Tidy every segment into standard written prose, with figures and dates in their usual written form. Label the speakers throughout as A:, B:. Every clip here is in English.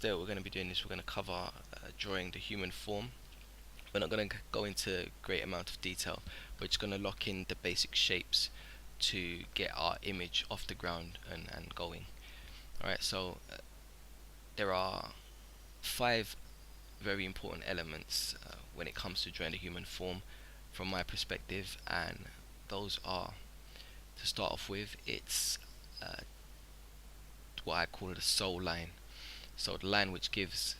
A: today what we're going to be doing is we're going to cover drawing the human form. We're not going to go into great amount of detail. We're just going to lock in the basic shapes to get our image off the ground and going. Alright, so there are 5 very important elements when it comes to drawing the human form from my perspective, and those are, to start off with, it's what I call the soul line. So the line which gives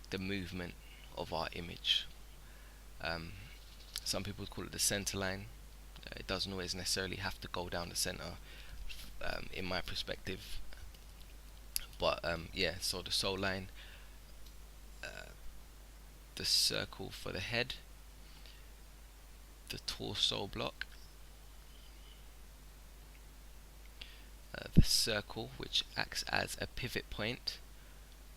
A: the movement of our image. Some people call it the center line. It doesn't always necessarily have to go down the center, in my perspective. But yeah, so the soul line, the circle for the head, the torso block, the circle which acts as a pivot point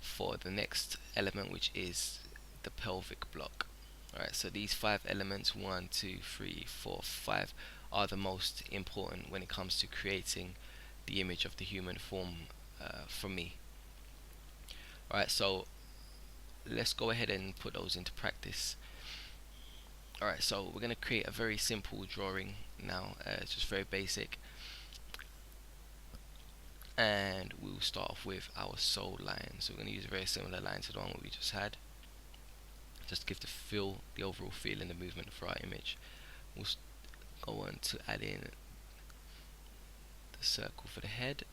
A: for the next element, which is the pelvic block. Alright, so these 5 elements, 1, 2, 3, 4, 5, are the most important when it comes to creating the image of the human form for me. Alright, so let's go ahead and put those into practice. Alright, so we're going to create a very simple drawing now. It's just very basic, and we'll start off with our soul line. So we're going to use a very similar line to the one we just had, just to give the overall feel and the movement for our image. We'll go on to add in the circle for the head.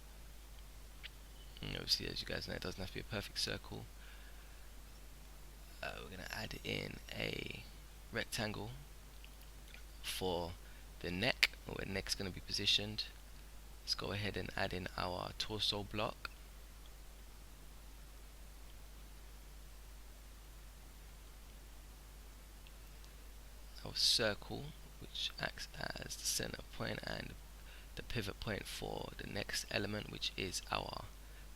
A: And obviously, as you guys know, it doesn't have to be a perfect circle. We're going to add in a rectangle for the neck, or where the neck's going to be positioned. Let's go ahead and add in our torso block. Our circle, which acts as the center point and the pivot point for the next element, which is our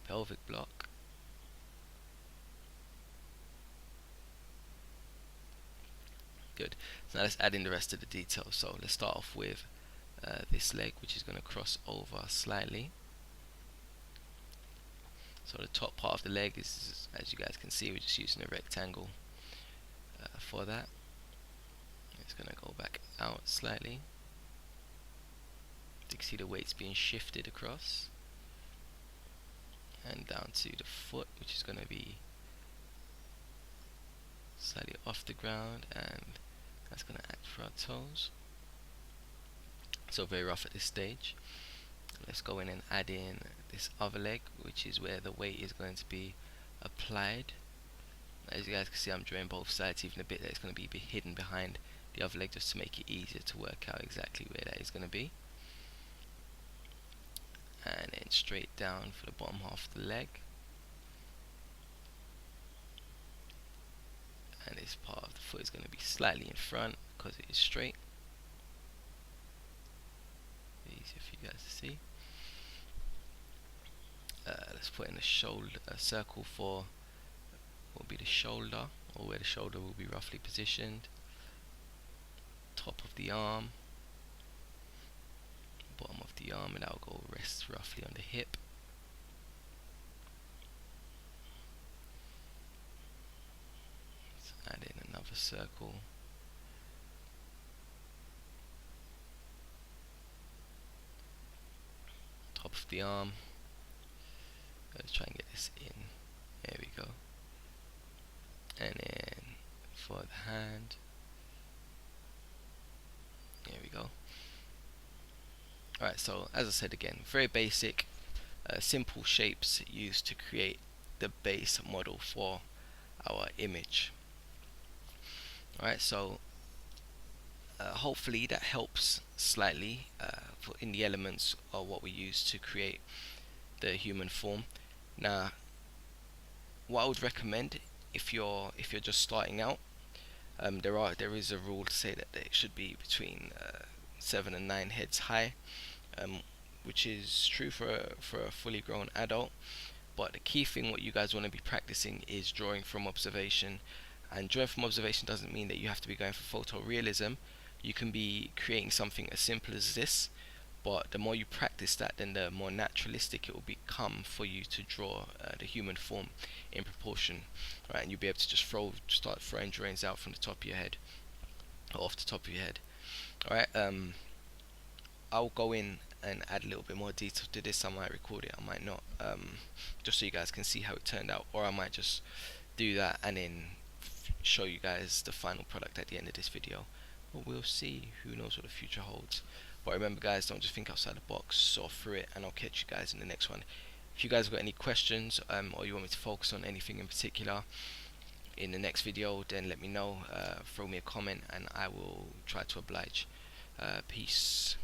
A: pelvic block. Good. So now let's add in the rest of the details. So let's start off with this leg, which is going to cross over slightly. So the top part of the leg is, as you guys can see, we're just using a rectangle for that. It's going to go back out slightly. You can see the weight's being shifted across and down to the foot, which is going to be slightly off the ground, and that's going to act for our toes. So very rough at this stage. Let's go in and add in this other leg, which is where the weight is going to be applied. As you guys can see, I'm drawing both sides, even a bit that it's going to be hidden behind the other leg, just to make it easier to work out exactly where that is going to be. And then straight down for the bottom half of the leg. And this part of the foot is going to be slightly in front because it is straight. Easier for you guys to see. Let's put in a shoulder, a circle for what will be the shoulder, or where the shoulder will be roughly positioned. Top of the arm, bottom of the arm, and that will go rest roughly on the hip. Let's add in another circle. Top of the arm. Let's try and get this in. There we go. And then for the hand, there we go. Alright, so as I said again, very basic, simple shapes used to create the base model for our image. Alright, so hopefully that helps slightly in the elements of what we use to create the human form. Now, what I would recommend, if you're just starting out, there is a rule to say that it should be between 7 and 9 heads high, which is true for a fully grown adult. But the key thing, what you guys want to be practicing, is drawing from observation. And drawing from observation doesn't mean that you have to be going for photorealism. You can be creating something as simple as this, but the more you practice that, then the more naturalistic it will become for you to draw the human form in proportion, right? And you'll be able to just start throwing drawings out from the top of your head, or off the top of your head. All right. I'll go in and add a little bit more detail to this. I might record it, I might not, just so you guys can see how it turned out, or I might just do that and then show you guys the final product at the end of this video. But we'll see. Who knows what the future holds. But remember, guys, don't just think outside the box, saw through it, and I'll catch you guys in the next one. If you guys have got any questions, or you want me to focus on anything in particular in the next video, then let me know. Throw me a comment and I will try to oblige. Peace.